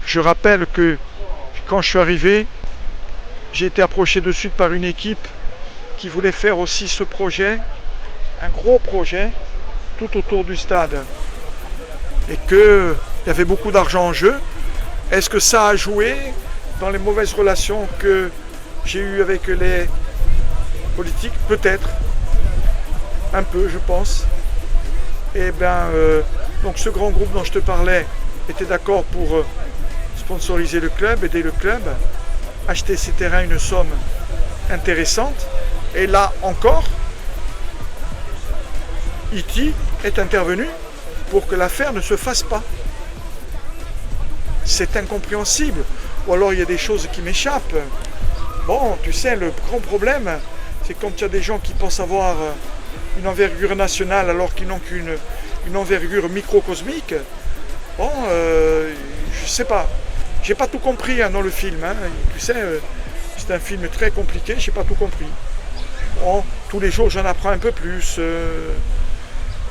Je rappelle que quand je suis arrivé, j'ai été approché de suite par une équipe qui voulait faire aussi ce projet, un gros projet, tout autour du stade. Et qu'il y avait beaucoup d'argent en jeu. Est-ce que ça a joué dans les mauvaises relations que j'ai eues avec les politiques? Peut-être. Un peu, je pense. Et bien, donc ce grand groupe dont je te parlais était d'accord pour sponsoriser le club, aider le club, acheter ces terrains une somme intéressante. Et là encore, E.T. est intervenu pour que l'affaire ne se fasse pas. C'est incompréhensible. Ou alors il y a des choses qui m'échappent. Bon, tu sais, le grand problème, c'est quand il y a des gens qui pensent avoir une envergure nationale alors qu'ils n'ont qu'une envergure microcosmique. Bon, je sais pas. J'ai pas tout compris dans le film. Tu sais, c'est un film très compliqué, j'ai pas tout compris. Bon, tous les jours j'en apprends un peu plus,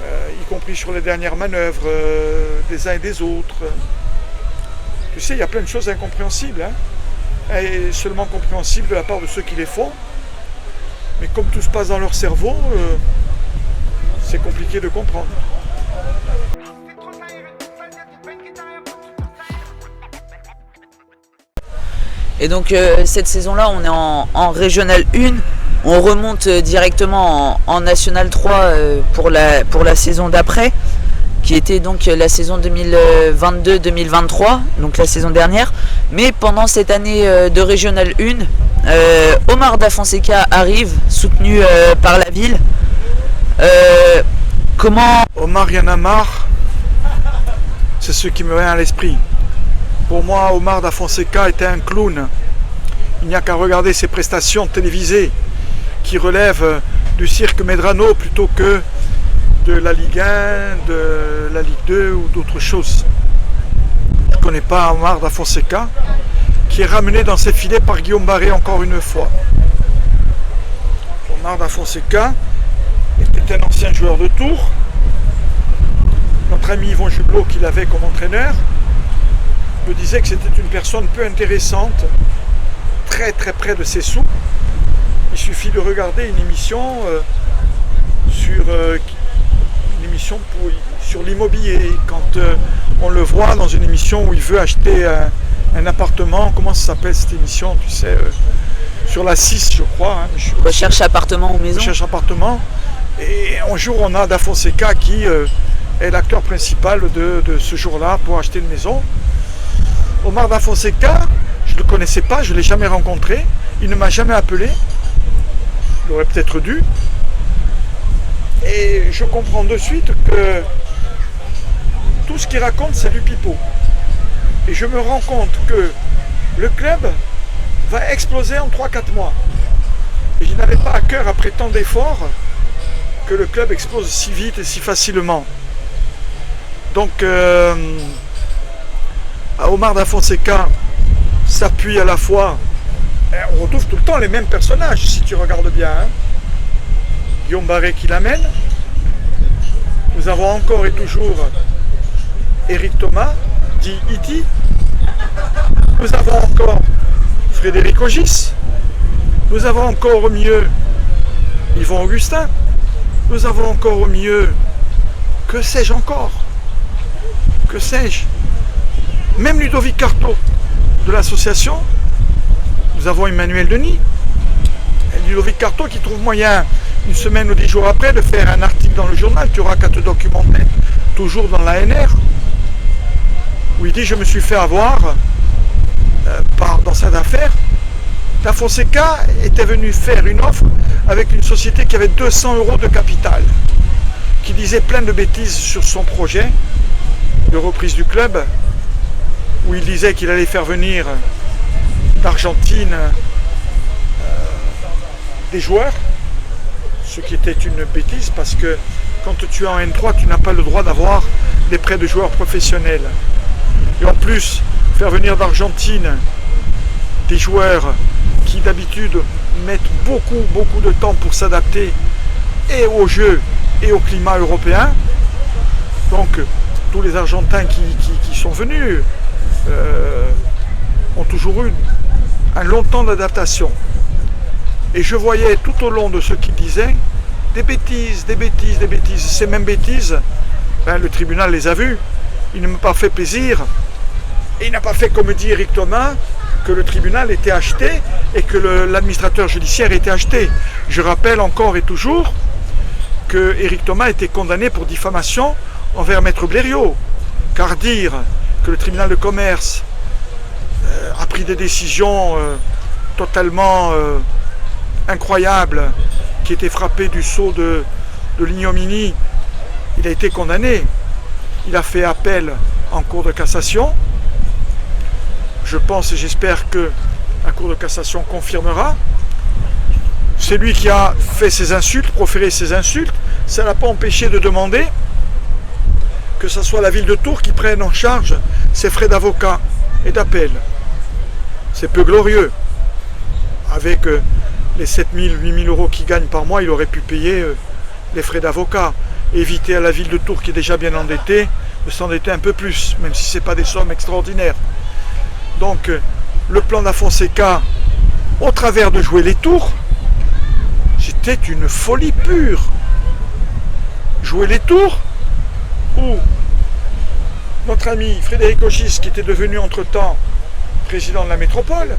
y compris sur les dernières manœuvres des uns et des autres. Tu sais, il y a plein de choses incompréhensibles, et seulement compréhensibles de la part de ceux qui les font. Mais comme tout se passe dans leur cerveau, c'est compliqué de comprendre. Et donc cette saison-là, on est en Régional 1. On remonte directement en National 3 pour la saison d'après, qui était donc la saison 2022-2023, donc la saison dernière. Mais pendant cette année de Régional 1, Omar Da Fonseca arrive, soutenu par la ville. Omar y en a marre, c'est ce qui me vient à l'esprit. Pour moi, Omar Da Fonseca était un clown. Il n'y a qu'à regarder ses prestations télévisées qui relèvent du cirque Medrano plutôt que de la Ligue 1, de la Ligue 2 ou d'autres choses. Je ne connais pas Omar Da Fonseca, qui est ramené dans ses filets par Guillaume Barré encore une fois. Omar Da Fonseca était un ancien joueur de Tours. Notre ami Yvon Jublot, qui l'avait comme entraîneur, me disait que c'était une personne peu intéressante, très très près de ses sous. Il suffit de regarder une émission sur l'immobilier, quand on le voit dans une émission où il veut acheter un appartement. Comment ça s'appelle cette émission, tu sais, sur la 6 je crois. Recherche appartement ou maison. Recherche appartement. Et un jour on a Da Fonseca qui est l'acteur principal de ce jour-là pour acheter une maison. Omar Da Fonseca, je ne le connaissais pas, je ne l'ai jamais rencontré, il ne m'a jamais appelé, il aurait peut-être dû. Et je comprends de suite que tout ce qu'il raconte, c'est du pipeau. Et je me rends compte que le club va exploser en 3-4 mois. Et je n'avais pas à cœur, après tant d'efforts, que le club explose si vite et si facilement. Donc, Omar Da Fonseca s'appuie à la fois, on retrouve tout le temps les mêmes personnages si tu regardes bien. Guillaume Barré qui l'amène. Nous avons encore et toujours Éric Thomas, dit E.T. Nous avons encore Frédéric Ogis. Nous avons encore au milieu Yvon Augustin. Nous avons encore au milieu, que sais-je encore? Que sais-je? Même Ludovic Carto de l'association. Nous avons Emmanuel Denis. Et Ludovic Carto qui trouve moyen, une semaine ou 10 jours après, de faire un article dans le journal. Tu auras qu'à te documenter, toujours dans l'ANR, où il dit: je me suis fait avoir dans cette affaire. Da Fonseca était venu faire une offre avec une société qui avait 200 € de capital, qui disait plein de bêtises sur son projet de reprise du club, où il disait qu'il allait faire venir d'Argentine des joueurs, ce qui était une bêtise, parce que quand tu es en N3, tu n'as pas le droit d'avoir des prêts de joueurs professionnels. Et en plus, faire venir d'Argentine des joueurs qui d'habitude mettent beaucoup de temps pour s'adapter et au jeu et au climat européen. Donc tous les Argentins qui sont venus, ont toujours eu un long temps d'adaptation. Et je voyais tout au long de ce qu'ils disaient des bêtises, des bêtises, des bêtises. Ces mêmes bêtises, ben, le tribunal les a vues. Il ne m'a pas fait plaisir. Et il n'a pas fait, comme dit Éric Thomas, que le tribunal était acheté et que l'administrateur judiciaire était acheté. Je rappelle encore et toujours que Éric Thomas était condamné pour diffamation envers Maître Blériot. Car dire que le tribunal de commerce a pris des décisions totalement incroyables, qui étaient frappées du sceau de l'ignominie, il a été condamné. Il a fait appel en cour de cassation. Je pense et j'espère que la cour de cassation confirmera. C'est lui qui a fait ces insultes, proféré ces insultes. Ça ne l'a pas empêché de demander que ce soit la ville de Tours qui prenne en charge ses frais d'avocat et d'appel. C'est peu glorieux. Avec les 7 000, 8 000 euros qu'il gagne par mois, il aurait pu payer les frais d'avocat. Éviter à la ville de Tours, qui est déjà bien endettée, de s'endetter un peu plus, même si ce n'est pas des sommes extraordinaires. Donc, le plan da Fonseca, au travers de jouer les tours, c'était une folie pure. Jouer les tours, où notre ami Frédéric Ogis, qui était devenu entre-temps président de la métropole,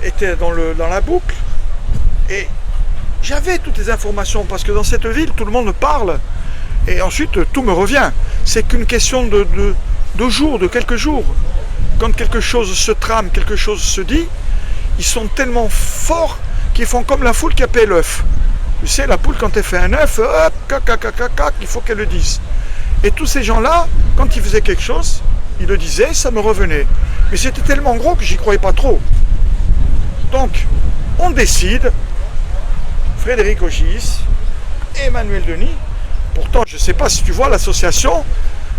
était dans la boucle. Et j'avais toutes les informations, parce que dans cette ville, tout le monde parle. Et ensuite, tout me revient. C'est qu'une question de jours, de quelques jours. Quand quelque chose se trame, quelque chose se dit, ils sont tellement forts qu'ils font comme la foule qui appelle l'œuf. Tu sais, la poule, quand elle fait un œuf, hop, cac, cac, cac, cac, il faut qu'elle le dise. Et tous ces gens-là, quand ils faisaient quelque chose, ils le disaient, ça me revenait. Mais c'était tellement gros que j'y croyais pas trop. Donc, on décide, Frédéric Ogis, Emmanuel Denis. Pourtant, je ne sais pas si tu vois l'association,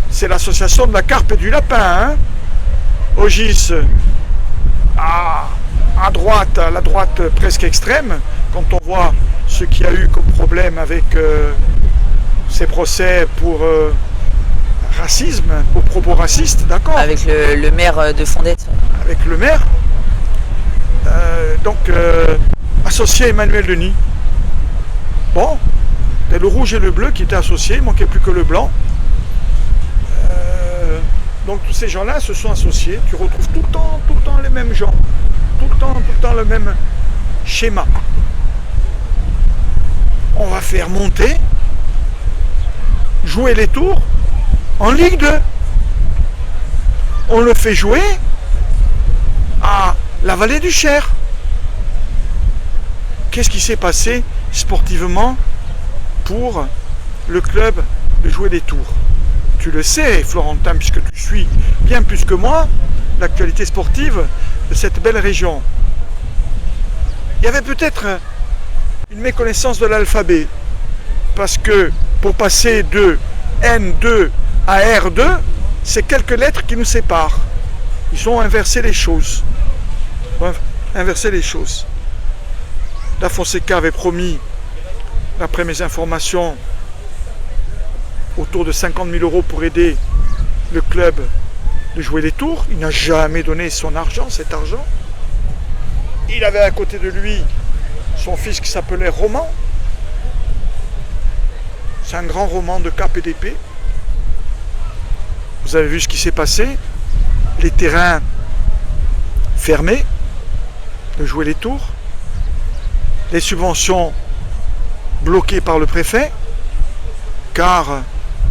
c'est l'association de la carpe et du lapin. Hein. Ogis, à droite, à la droite presque extrême, quand on voit ce qu'il y a eu comme problème avec ces procès pour racisme, aux propos racistes, d'accord. Avec le maire de Fondette. Avec le maire. Associé Emmanuel Denis. Bon, c'était le rouge et le bleu qui étaient associés, il ne manquait plus que le blanc. Donc tous ces gens-là se sont associés. Tu retrouves tout le temps les mêmes gens. Tout le temps le même schéma. On va faire monter, jouer les tours en Ligue 2. On le fait jouer à la vallée du Cher. Qu'est-ce qui s'est passé sportivement pour le club de jouer les tours? Tu le sais, Florentin, puisque tu suis bien plus que moi l'actualité sportive de cette belle région. Il y avait peut-être une méconnaissance de l'alphabet, parce que pour passer de N2 à R2, c'est quelques lettres qui nous séparent. Ils ont inversé les choses. Da Fonseca avait promis, d'après mes informations, autour de 50 000 euros pour aider le club de jouer les tours. Il n'a jamais donné son argent, cet argent. Il avait à côté de lui son fils qui s'appelait Roman. C'est un grand roman de cape et d'épée. Vous avez vu ce qui s'est passé. Les terrains fermés de jouer les tours. Les subventions bloquées par le préfet. Car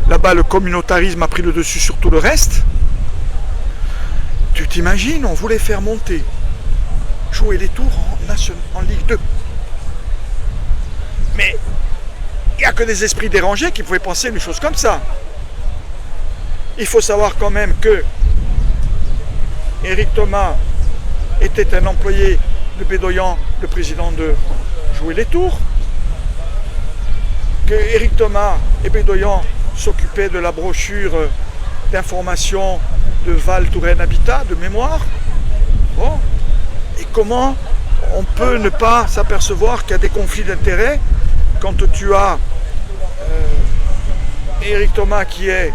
là-bas, le communautarisme a pris le dessus sur tout le reste. Tu t'imagines, on voulait faire monter, jouer les tours en Ligue 2. Mais il n'y a que des esprits dérangés qui pouvaient penser une chose comme ça. Il faut savoir quand même que Éric Thomas était un employé de Bédoyan, le président de Jouer les Tours. Que Éric Thomas et Bédoyan s'occupaient de la brochure d'information de Val Touraine Habitat, de mémoire. Bon. Et comment on peut ne pas s'apercevoir qu'il y a des conflits d'intérêts quand tu as Éric Thomas qui est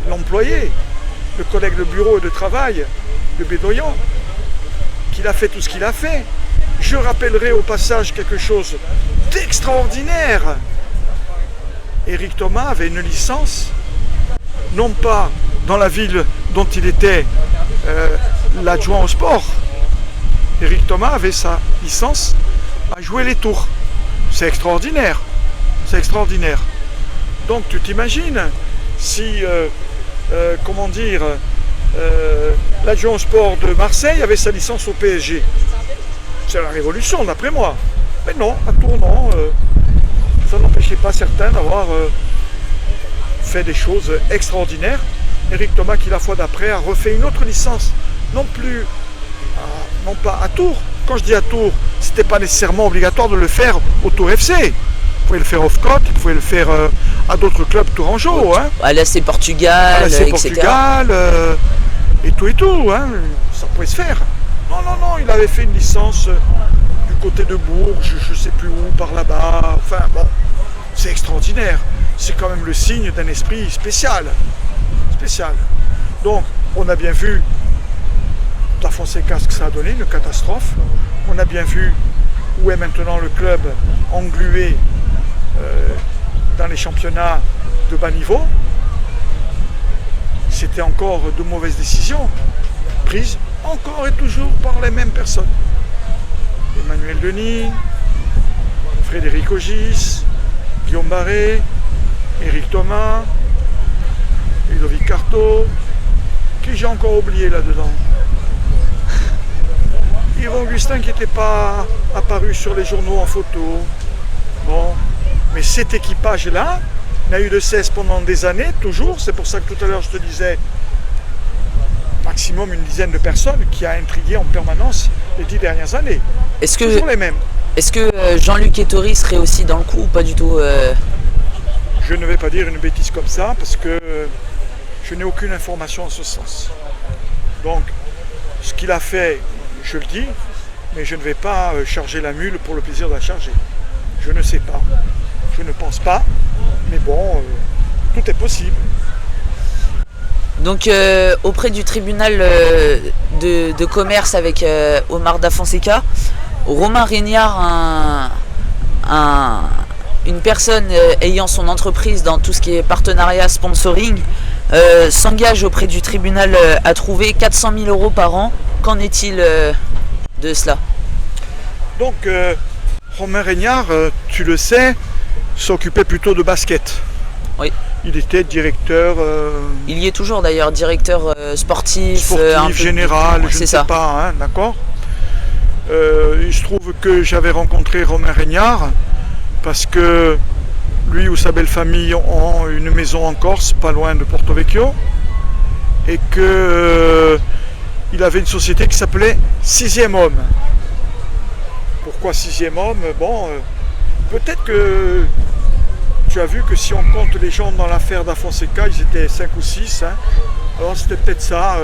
l'employé, le collègue de bureau et de travail de Bédoyan, qu'il a fait tout ce qu'il a fait. Je rappellerai au passage quelque chose d'extraordinaire. Éric Thomas avait une licence, non pas dans la ville dont il était l'adjoint au sport. Éric Thomas avait sa licence à jouer les tours. C'est extraordinaire. C'est extraordinaire. Donc tu t'imagines si, l'adjoint au sport de Marseille avait sa licence au PSG. C'est la révolution d'après moi. Mais non, à Tours non. Ça n'empêchait pas certains d'avoir fait des choses extraordinaires. Éric Thomas qui la fois d'après a refait une autre licence. Non pas à Tours. Quand je dis à Tours, c'était pas nécessairement obligatoire de le faire au Tours FC. Vous pouvez le faire off-cote, vous pouvez le faire à d'autres clubs tourangeaux. Hein. À l'AC Portugal, etc. Portugal, et tout. Hein. Ça pouvait se faire. Non, il avait fait une licence du côté de Bourges, je ne sais plus où, par là-bas. Enfin bon, c'est extraordinaire. C'est quand même le signe d'un esprit spécial. Donc, on a bien vu Da Fonseca ce que ça a donné, une catastrophe. On a bien vu où est maintenant le club englué dans les championnats de bas niveau. C'était encore de mauvaises décisions prises encore et toujours par les mêmes personnes. Emmanuel Denis, Frédéric Ogis, Guillaume Barré, Éric Thomas, Ludovic Carto, qui j'ai encore oublié là-dedans. Yvon Augustin qui n'était pas apparu sur les journaux en photo. Bon, mais cet équipage-là n'a eu de cesse pendant des années, toujours. C'est pour ça que tout à l'heure je te disais, maximum une dizaine de personnes qui a intrigué en permanence les 10 dernières années. Toujours les mêmes. Est-ce que Jean-Luc Ettori serait aussi dans le coup ou pas du tout Je ne vais pas dire une bêtise comme ça parce que je n'ai aucune information en ce sens. Donc, ce qu'il a fait, je le dis, mais je ne vais pas charger la mule pour le plaisir de la charger. Je ne sais pas. Je ne pense pas. Mais bon, tout est possible. Donc, auprès du tribunal de commerce avec Omar Da Fonseca, Romain Régnard, une personne ayant son entreprise dans tout ce qui est partenariat, sponsoring, s'engage auprès du tribunal à trouver 400 000 euros par an. Qu'en est-il de cela? Donc, Romain Régnard, tu le sais, s'occupait plutôt de basket. Oui. Il était directeur... Il y est toujours d'ailleurs, directeur sportif général, je ne sais pas, hein, d'accord. Il se trouve que j'avais rencontré Romain Régnard parce que lui ou sa belle famille ont une maison en Corse, pas loin de Porto Vecchio, et que il avait une société qui s'appelait Sixième Homme. Pourquoi Sixième Homme? Bon, peut-être que tu as vu que si on compte les gens dans l'affaire Da Fonseca, ils étaient 5 ou 6. Hein. Alors c'était peut-être ça.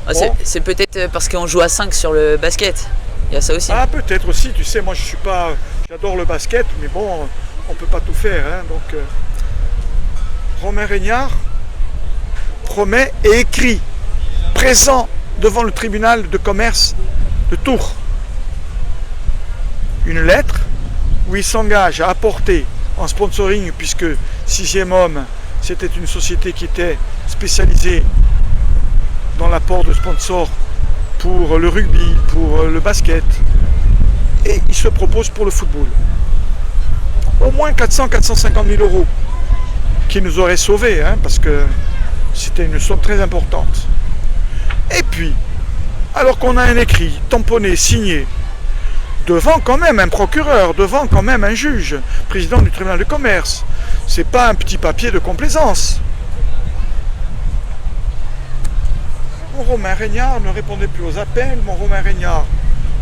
Bon. C'est peut-être parce qu'on joue à 5 sur le basket. Il y a ça aussi. Ah, peut-être aussi. Tu sais, moi je suis pas. J'adore le basket, mais bon, on peut pas tout faire. Hein. Donc, Romain Régnard promet et écrit, présent devant le tribunal de commerce de Tours, une lettre où il s'engage à apporter en sponsoring, puisque Sixième Homme, c'était une société qui était spécialisée dans l'apport de sponsors pour le rugby, pour le basket, et il se propose pour le football. Au moins 400-450 000 euros qui nous auraient sauvés, hein, parce que c'était une somme très importante. Et puis, alors qu'on a un écrit tamponné, signé, devant quand même un procureur, devant quand même un juge, président du tribunal de commerce, c'est pas un petit papier de complaisance. Mon Romain Régnard ne répondait plus aux appels, mon Romain Régnard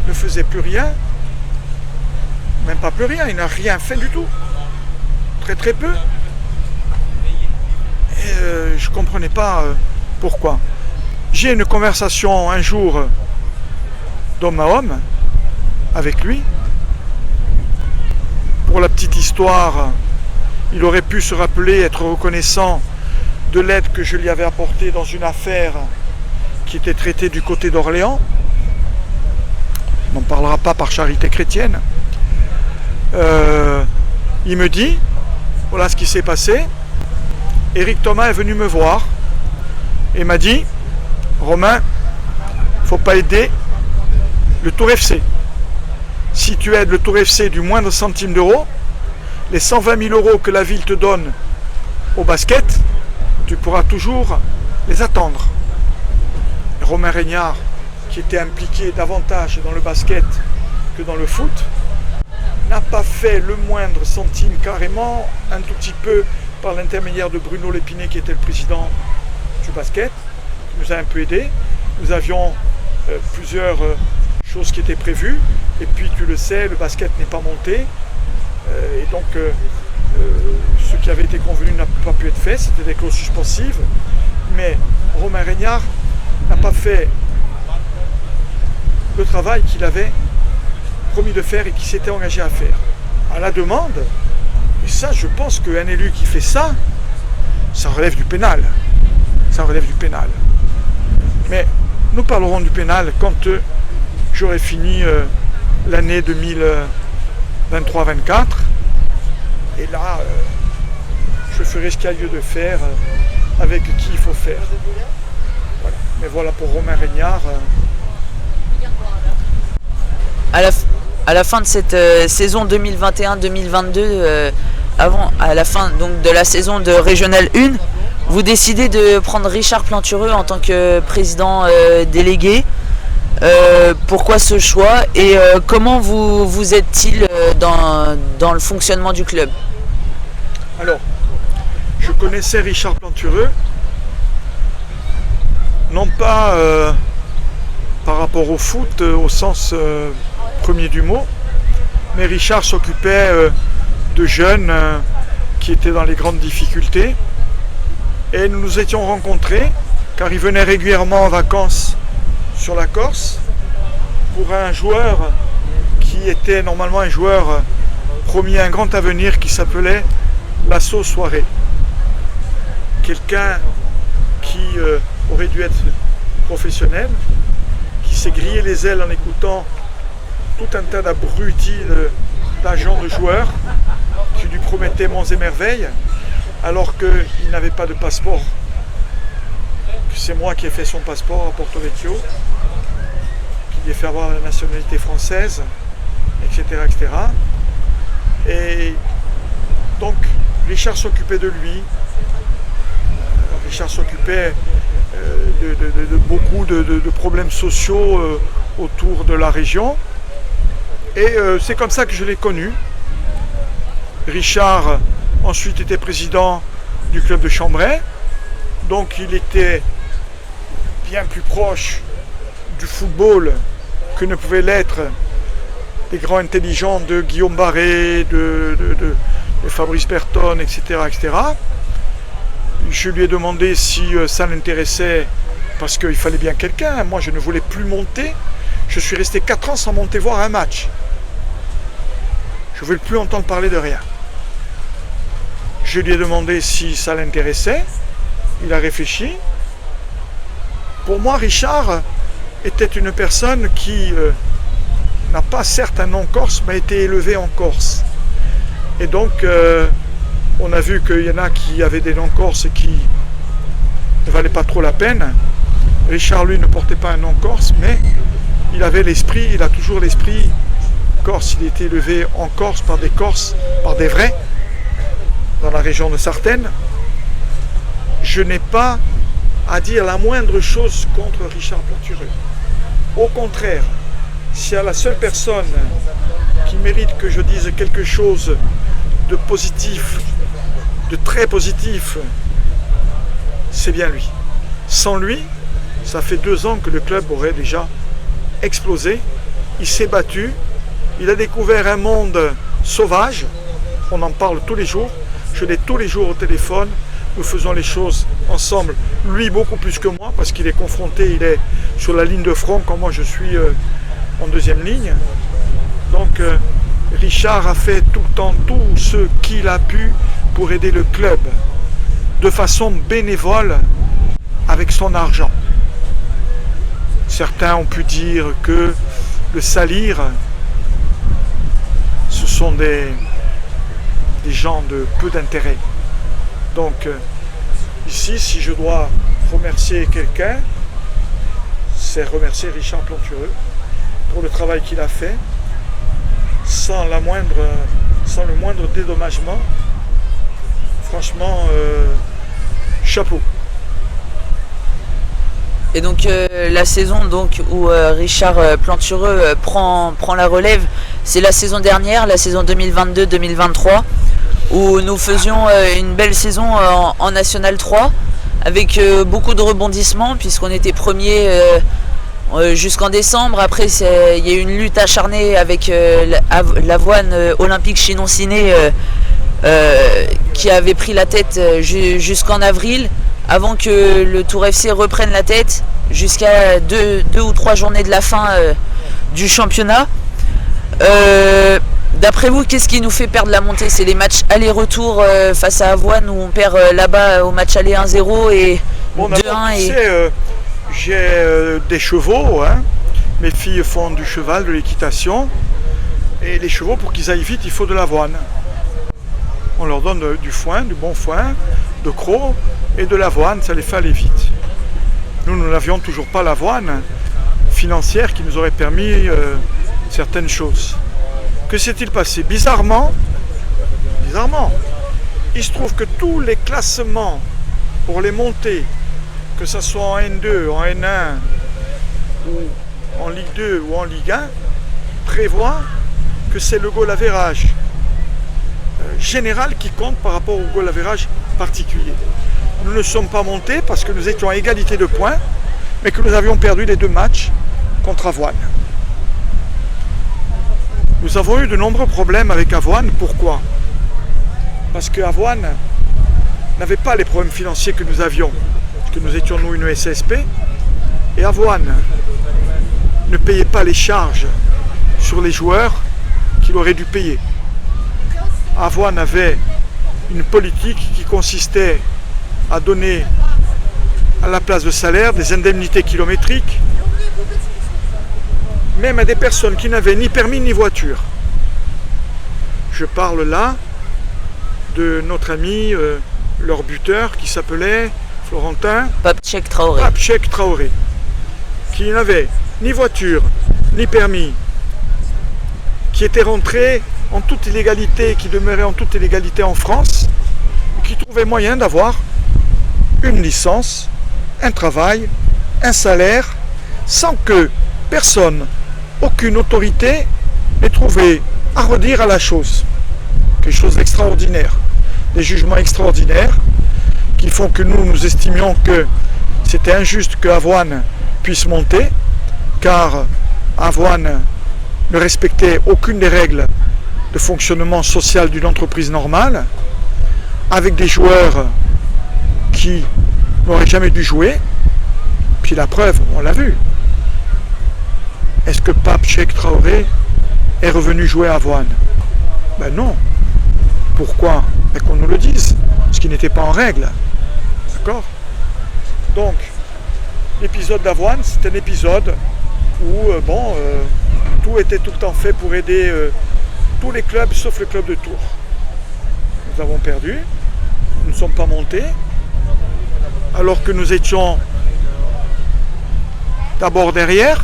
ne faisait plus rien, même pas plus rien, il n'a rien fait du tout, très peu. Et je ne comprenais pas pourquoi. J'ai une conversation un jour d'homme à homme avec lui. Pour la petite histoire, il aurait pu se rappeler, être reconnaissant de l'aide que je lui avais apportée dans une affaire qui était traitée du côté d'Orléans. On n'en parlera pas par charité chrétienne. Il me dit, voilà ce qui s'est passé. Éric Thomas est venu me voir et m'a dit, Romain, il ne faut pas aider le Tour FC. Si tu aides le Tour FC du moindre centime d'euro, les 120 000 euros que la ville te donne au basket, tu pourras toujours les attendre. Romain Régnard, qui était impliqué davantage dans le basket que dans le foot, n'a pas fait le moindre centime, carrément, un tout petit peu par l'intermédiaire de Bruno Lépiné, qui était le président du basket, qui nous a un peu aidés. Nous avions plusieurs choses qui étaient prévues, et puis tu le sais, le basket n'est pas monté, et donc ce qui avait été convenu n'a pas pu être fait, c'était des clauses suspensives, mais Romain Régnard n'a pas fait le travail qu'il avait promis de faire et qu'il s'était engagé à faire. À la demande, et ça je pense qu'un élu qui fait ça, ça relève du pénal. Ça relève du pénal. Mais nous parlerons du pénal quand j'aurai fini l'année 2023-24. Et là, je ferai ce qu'il y a lieu de faire avec qui il faut faire. Voilà. Mais voilà pour Romain Régnard. À la fin de cette saison 2021-2022, à la fin donc, de la saison de Régional 1, vous décidez de prendre Richard Plantureux en tant que président délégué. Pourquoi ce choix et comment vous aide-t-il dans le fonctionnement du club? Alors, je connaissais Richard Plantureux, non pas par rapport au foot au sens premier du mot, mais Richard s'occupait de jeunes qui étaient dans les grandes difficultés et nous nous étions rencontrés car il venait régulièrement en vacances sur la Corse pour un joueur qui était normalement un joueur promis un grand avenir qui s'appelait Lasso Soirée. Quelqu'un qui aurait dû être professionnel, qui s'est grillé les ailes en écoutant tout un tas d'abrutis d'agents de joueurs qui lui promettaient monts et merveilles alors qu'il n'avait pas de passeport. C'est moi qui ai fait son passeport à Porto Vecchio, qui lui ai fait avoir la nationalité française, etc. etc. Et donc Richard s'occupait de lui, Richard s'occupait de beaucoup de problèmes sociaux autour de la région. Et c'est comme ça que je l'ai connu. Richard ensuite était président du club de Chambray, donc il était bien plus proche du football que ne pouvaient l'être les grands intelligents de Guillaume Barré, de Fabrice Berton, etc., etc. Je lui ai demandé si ça l'intéressait, parce qu'il fallait bien quelqu'un. Moi, je ne voulais plus monter. Je suis resté 4 ans sans monter voir un match. Je ne voulais plus entendre parler de rien. Je lui ai demandé si ça l'intéressait. Il a réfléchi. Pour moi, Richard était une personne qui n'a pas certes un nom corse, mais a été élevé en Corse. Et donc, on a vu qu'il y en a qui avaient des noms corses et qui ne valaient pas trop la peine. Richard, lui, ne portait pas un nom corse, mais il avait l'esprit, il a toujours l'esprit corse. Il a été élevé en Corse par des Corses, par des vrais, dans la région de Sartène. Je n'ai pas à dire la moindre chose contre Richard Plantureux. Au contraire, s'il y a la seule personne qui mérite que je dise quelque chose de positif, de très positif, c'est bien lui. Sans lui, ça fait 2 ans que le club aurait déjà explosé. Il s'est battu, il a découvert un monde sauvage, on en parle tous les jours, je l'ai tous les jours au téléphone, nous faisons les choses ensemble, lui beaucoup plus que moi, parce qu'il est confronté, il est sur la ligne de front, quand moi je suis en 2e ligne. Donc Richard a fait tout le temps tout ce qu'il a pu pour aider le club. de façon bénévole avec son argent. Certains ont pu dire que le salir, ce sont des gens de peu d'intérêt. Donc ici, si je dois remercier quelqu'un, c'est remercier Richard Plantureux pour le travail qu'il a fait, sans le moindre dédommagement. Franchement, chapeau. Et donc la saison donc, où Richard Plantureux prend la relève, c'est la saison dernière, la saison 2022-2023, où nous faisions une belle saison en National 3, avec beaucoup de rebondissements, puisqu'on était premier jusqu'en décembre. Après, il y a eu une lutte acharnée avec l'Avoine Olympique Chinon-Ciné qui avait pris la tête jusqu'en avril, avant que le Tour FC reprenne la tête jusqu'à deux ou trois journées de la fin du championnat. D'après vous, qu'est-ce qui nous fait perdre la montée? C'est les matchs aller-retour face à Avoine, où on perd là-bas au match aller 1-0 et 2-1. J'ai des chevaux, hein. Mes filles font du cheval, de l'équitation, et les chevaux, pour qu'ils aillent vite, il faut de l'avoine. On leur donne du foin, du bon foin, de crocs et de l'avoine, ça les fait aller vite. Nous n'avions toujours pas l'avoine financière qui nous aurait permis certaines choses. Que s'est-il passé? Bizarrement, il se trouve que tous les classements pour les montées, que ce soit en N2, en N1, ou en Ligue 2 ou en Ligue 1, prévoient que c'est le goal average général qui compte par rapport au goal average particulier. Nous ne sommes pas montés parce que nous étions à égalité de points, mais que nous avions perdu les 2 matchs contre Avoine. Nous avons eu de nombreux problèmes avec Avoine. Pourquoi? Parce que Avoine n'avait pas les problèmes financiers que nous avions, parce que nous étions nous une SSP, et Avoine ne payait pas les charges sur les joueurs qu'il aurait dû payer. Avoine avait une politique qui consistait à donner à la place de salaire des indemnités kilométriques, même à des personnes qui n'avaient ni permis ni voiture. Je parle là de notre ami, leur buteur, qui s'appelait Florentin Papchek Traoré, qui n'avait ni voiture ni permis, qui était rentré en toute illégalité, qui demeurait en toute illégalité en France, et qui trouvait moyen d'avoir une licence, un travail, un salaire, sans que personne, aucune autorité n'ait trouvé à redire à la chose. Quelque chose d'extraordinaire. Des jugements extraordinaires qui font que nous estimions que c'était injuste que Avoine puisse monter, car Avoine ne respectait aucune des règles de fonctionnement social d'une entreprise normale, avec des joueurs qui n'auraient jamais dû jouer. Puis la preuve, on l'a vu. Est-ce que Papchek Traoré est revenu jouer à Avoine? Ben non. Pourquoi? Ben qu'on nous le dise, ce qui n'était pas en règle. D'accord? Donc, l'épisode d'Avoine, c'est un épisode où tout était tout le temps fait pour aider tous les clubs sauf le club de Tours. Nous avons perdu, nous ne sommes pas montés, alors que nous étions d'abord derrière,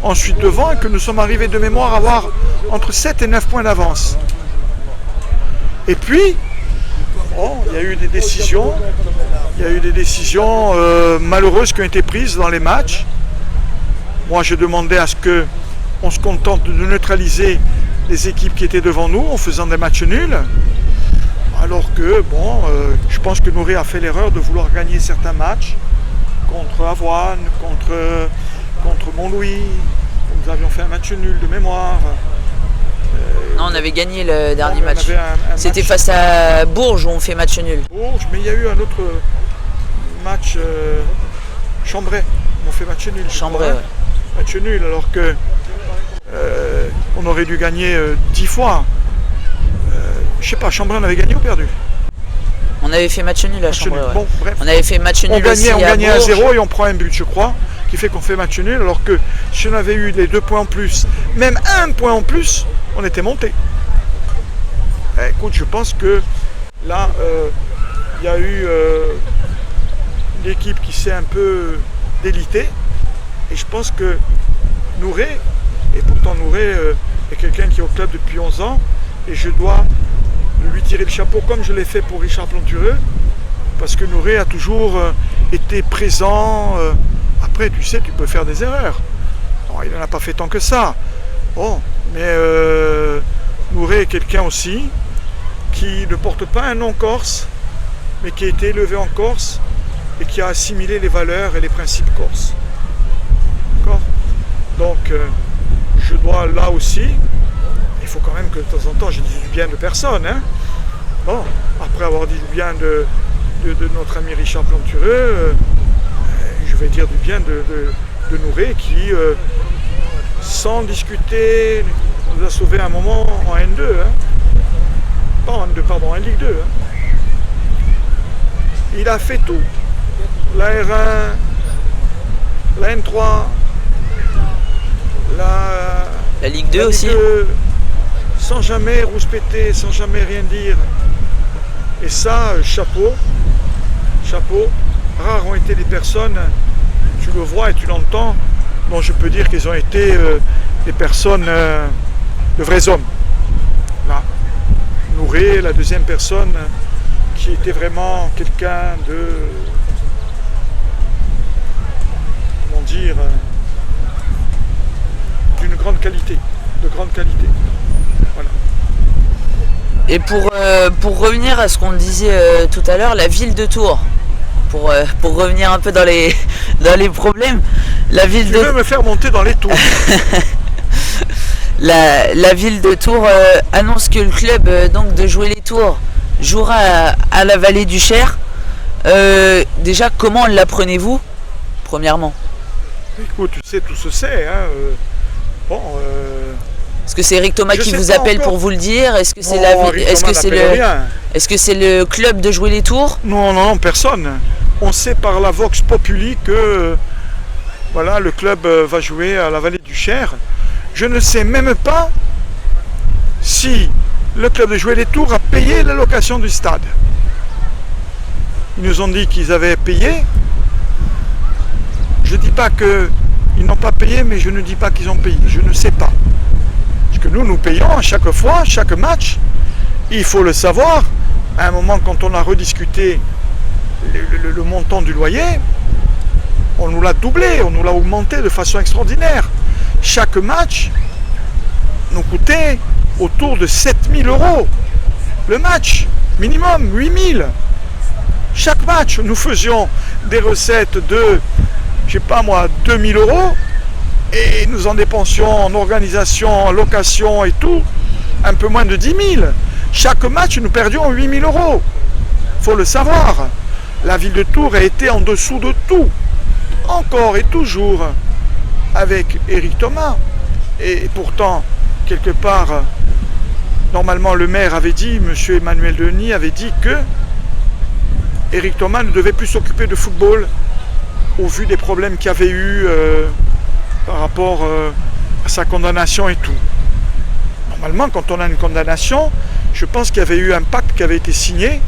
ensuite devant, et que nous sommes arrivés de mémoire à avoir entre 7 et 9 points d'avance. Et puis, il y a eu des décisions, malheureuses qui ont été prises dans les matchs. Moi, je demandais à ce qu'on se contente de neutraliser les équipes qui étaient devant nous en faisant des matchs nuls, alors que, je pense que Nouré a fait l'erreur de vouloir gagner certains matchs contre Avoine, contre Montlouis. Nous avions fait un match nul de mémoire. Non, on avait gagné le dernier match. C'était face à Bourges où on fait match nul. Bourges, mais il y a eu un autre match, Chambray, on fait match nul. Chambray, ouais. Match nul, alors que on aurait dû gagner 10 fois. Je sais pas, Chambray, on avait gagné ou perdu? On On avait fait match nul à Chambray. Ouais. Bon, bref. On avait fait match nul. On gagnait 1-0 Bourges. et on prend un but, je crois, qui fait qu'on fait match nul, alors que si on avait eu les 2 points en plus, même 1 point en plus, on était monté. Écoute, je pense que là, il y a eu l'équipe qui s'est un peu délitée, et je pense que Nouré, et pourtant Nouré est quelqu'un qui est au club depuis 11 ans, et je dois lui tirer le chapeau comme je l'ai fait pour Richard Plantureux, parce que Nouré a toujours été présent. Après, tu sais, tu peux faire des erreurs. Alors, il n'en a pas fait tant que ça. Bon, mais Nouré est quelqu'un aussi qui ne porte pas un nom corse, mais qui a été élevé en Corse et qui a assimilé les valeurs et les principes corses. D'accord ? Donc, je dois là aussi, il faut quand même que de temps en temps, je dise du bien de personne. Hein. Bon, après avoir dit du bien de notre ami Richard Plantureux, je vais dire du bien de Nouré qui, sans discuter, nous a sauvé un moment en N2. Hein. Pas en N2, pardon, en Ligue 2. Hein. Il a fait tout. La R1, la N3, la Ligue 2 aussi. 2, sans jamais rouspéter, sans jamais rien dire. Et ça, chapeau. Rares ont été les personnes, tu le vois et tu l'entends, dont je peux dire qu'ils ont été des personnes, de vrais hommes. Là, Nouré, la deuxième personne, qui était vraiment quelqu'un de, comment dire, d'une grande qualité, de grande qualité. Voilà. Et pour revenir à ce qu'on disait tout à l'heure, la ville de Tours, pour revenir un peu dans les problèmes, la ville tu veux me faire monter dans les tours. La ville de Tours annonce que le club donc de Jouer les Tours jouera à la Vallée du Cher. Déjà, comment l'apprenez-vous, premièrement? Écoute, tu sais, tout se sait. Hein, Est-ce que c'est Eric Thomas qui vous appelle pour vous le dire? Est-ce que c'est est-ce que c'est le club de Jouer les Tours? Non, personne. On sait par la Vox Populi que voilà, le club va jouer à la Vallée du Cher. Je ne sais même pas si le club de Jouer les Tours a payé la location du stade. Ils nous ont dit qu'ils avaient payé. Je ne dis pas qu'ils n'ont pas payé, mais je ne dis pas qu'ils ont payé. Je ne sais pas. Parce que nous payons à chaque fois, chaque match. Il faut le savoir. À un moment, quand on a rediscuté le montant du loyer, on nous l'a doublé, on nous l'a augmenté de façon extraordinaire. Chaque match nous coûtait autour de 7 000 €. Le match, minimum 8 000. Chaque match, nous faisions des recettes de, je sais pas moi, 2 000 € et nous en dépensions en organisation, en location et tout, un peu moins de 10 000. Chaque match, nous perdions 8 000 €. Il faut le savoir. La ville de Tours a été en dessous de tout, encore et toujours, avec Eric Thomas. Et pourtant, quelque part, normalement le maire avait dit, M. Emmanuel Denis avait dit que Eric Thomas ne devait plus s'occuper de football au vu des problèmes qu'il y avait eu par rapport à sa condamnation et tout. Normalement, quand on a une condamnation, je pense qu'il y avait eu un pacte qui avait été signé.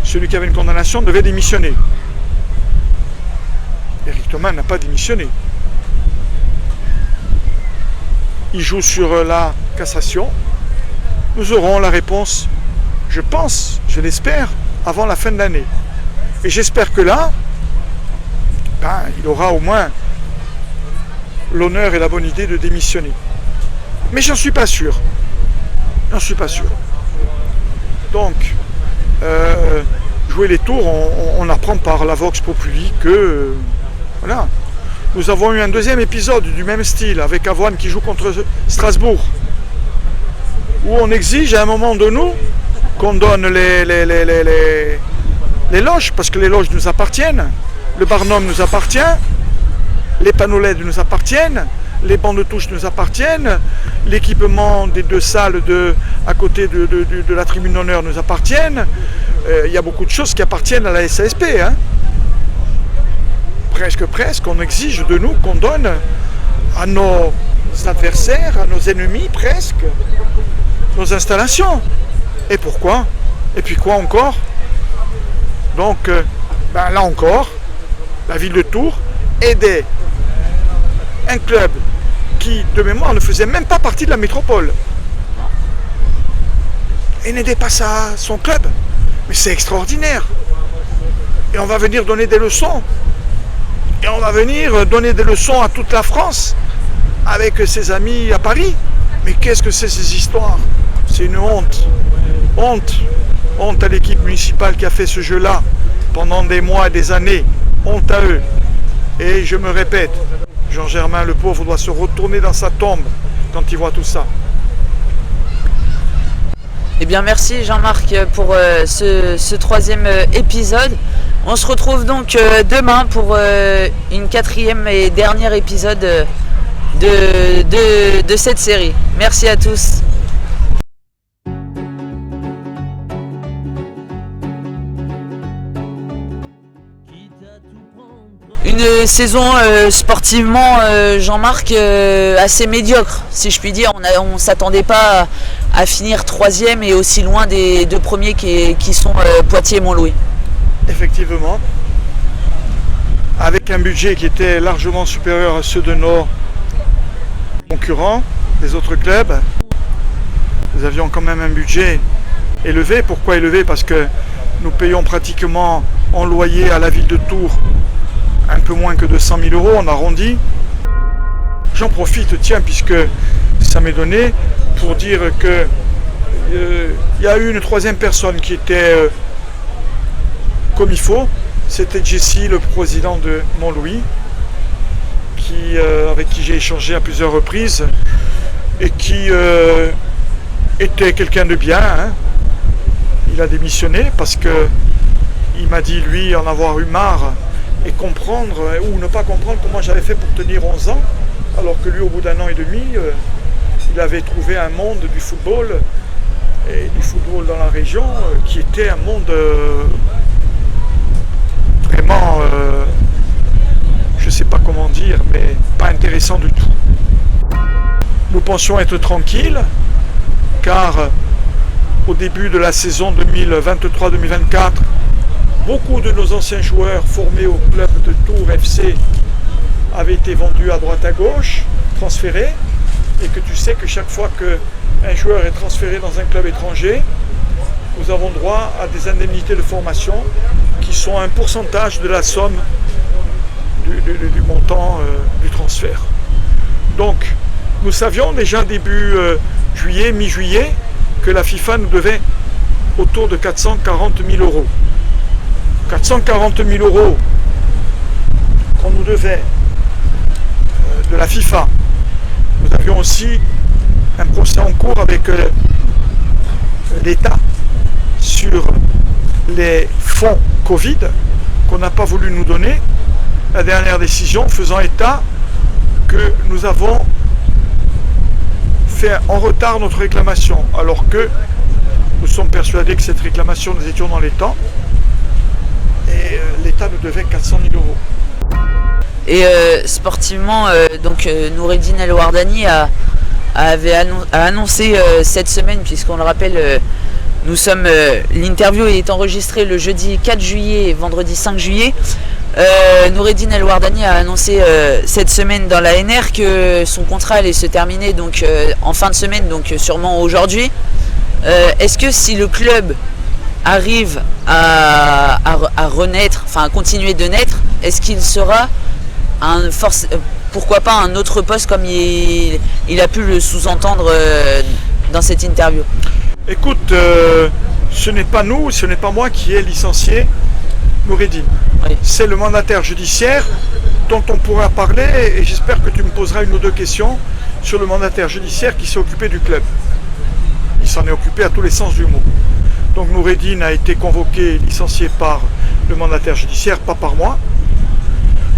Celui qui avait une condamnation devait démissionner. Eric Thomas n'a pas démissionné. Il joue sur la cassation. Nous aurons la réponse, je pense, je l'espère, avant la fin de l'année. Et j'espère que là, il aura au moins l'honneur et la bonne idée de démissionner. Mais j'en suis pas sûr. J'en suis pas sûr. Donc, Jouer les Tours, on apprend par la Vox Populi que voilà. Nous avons eu un deuxième épisode du même style avec Avoine qui joue contre Strasbourg, où on exige à un moment de nous qu'on donne les loges, parce que les loges nous appartiennent, le Barnum nous appartient, les panneaux LED nous appartiennent, les bancs de touche nous appartiennent, l'équipement des 2 salles à côté de la tribune d'honneur nous appartiennent. Il y a beaucoup de choses qui appartiennent à la SASP. Hein. Presque, on exige de nous qu'on donne à nos adversaires, à nos ennemis presque, nos installations. Et pourquoi? Et puis quoi encore? Donc, là encore, la ville de Tours aidait un club qui, de mémoire, ne faisait même pas partie de la métropole. Et n'aidait pas son club. Mais c'est extraordinaire. Et on va venir donner des leçons. Et on va venir donner des leçons à toute la France avec ses amis à Paris. Mais qu'est-ce que c'est ces histoires? C'est une honte. Honte à l'équipe municipale qui a fait ce jeu-là pendant des mois et des années. Honte à eux. Et je me répète, Jean-Germain, le pauvre, doit se retourner dans sa tombe quand il voit tout ça. Eh bien merci Jean-Marc pour ce 3e épisode. On se retrouve donc demain pour une 4e et dernier épisode de cette série. Merci à tous. Une saison sportivement, Jean-Marc, assez médiocre, si je puis dire. On ne s'attendait pas à finir 3e et aussi loin des 2 premiers qui sont Poitiers et Montlouis. Effectivement, avec un budget qui était largement supérieur à ceux de nos concurrents, des autres clubs, nous avions quand même un budget élevé. Pourquoi élevé? Parce que nous payons pratiquement en loyer à la ville de Tours un peu moins que 200 000 euros, on arrondit. J'en profite, tiens, puisque ça m'est donné, pour dire que il y a eu une 3e personne qui était comme il faut. C'était Jesse, le président de Montlouis, avec qui j'ai échangé à plusieurs reprises et qui était quelqu'un de bien. Hein. Il a démissionné parce que il m'a dit, lui, en avoir eu marre et comprendre ou ne pas comprendre comment j'avais fait pour tenir 11 ans, alors que lui, au bout d'1 an et demi, il avait trouvé un monde du football et du football dans la région qui était un monde vraiment, je ne sais pas comment dire, mais pas intéressant du tout. Nous pensions être tranquilles, car au début de la saison 2023-2024, beaucoup de nos anciens joueurs formés au club de Tours FC avaient été vendus à droite à gauche, transférés, et que tu sais que chaque fois qu'un joueur est transféré dans un club étranger, nous avons droit à des indemnités de formation qui sont un pourcentage de la somme du montant du transfert. Donc, nous savions déjà début juillet, mi-juillet, que la FIFA nous devait autour de 440 000 euros. 440 000 euros qu'on nous devait de la FIFA. Nous avions aussi un procès en cours avec l'État sur les fonds Covid qu'on n'a pas voulu nous donner. La dernière décision faisant état que nous avons fait en retard notre réclamation, alors que nous sommes persuadés que cette réclamation, nous étions dans les temps, et l'État nous devait 400 000 euros. Et sportivement, donc Noureddine El Wardani a annoncé cette semaine, puisqu'on le rappelle, l'interview est enregistrée le jeudi 4 juillet et vendredi 5 juillet. Noureddine El Wardani a annoncé cette semaine dans l'ANR que son contrat allait se terminer donc, en fin de semaine, donc sûrement aujourd'hui. Est-ce que si le club arrive à renaître, enfin à continuer de naître, est-ce qu'il sera pourquoi pas un autre poste comme il a pu le sous-entendre dans cette interview? Écoute, ce n'est pas nous, ce n'est pas moi qui ai licencié Noureddine. Oui. C'est le mandataire judiciaire dont on pourra parler et j'espère que tu me poseras 1 ou 2 questions sur le mandataire judiciaire qui s'est occupé du club. Il s'en est occupé à tous les sens du mot. Donc Noureddine a été convoqué et licencié par le mandataire judiciaire, pas par moi.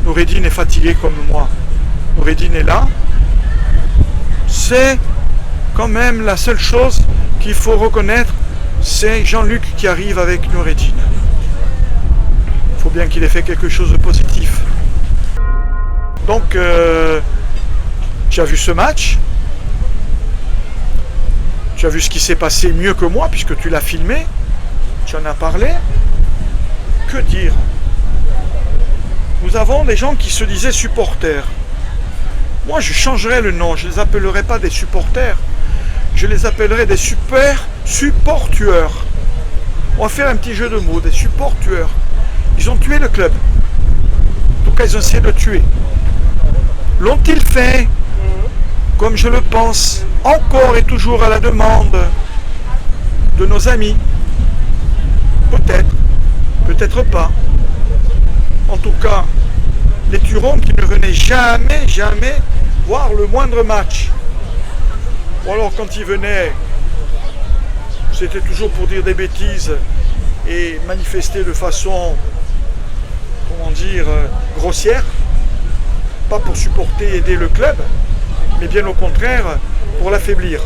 Noureddine est fatigué comme moi. Noureddine est là c'est quand même la seule chose qu'il faut reconnaître, c'est Jean-Luc qui arrive avec Noureddine. Il faut bien qu'il ait fait quelque chose de positif. Donc, tu as vu ce match, tu as vu ce qui s'est passé mieux que moi, puisque tu l'as filmé, tu en as parlé. Que dire? Nous avons des gens qui se disaient supporters. Moi, je changerais le nom, je ne les appellerais pas des supporters, je les appellerais des supportueurs. On va faire un petit jeu de mots, des supportueurs. Ils ont tué le club. En tout cas, ils ont essayé de le tuer. L'ont-ils fait, comme je le pense, encore et toujours à la demande de nos amis? Peut-être, peut-être pas. En tout cas, les Turons qui ne venaient jamais voir le moindre match. Ou alors quand ils venaient, c'était toujours pour dire des bêtises et manifester de façon, comment dire, grossière. Pas pour supporter et aider le club, mais bien au contraire, pour l'affaiblir.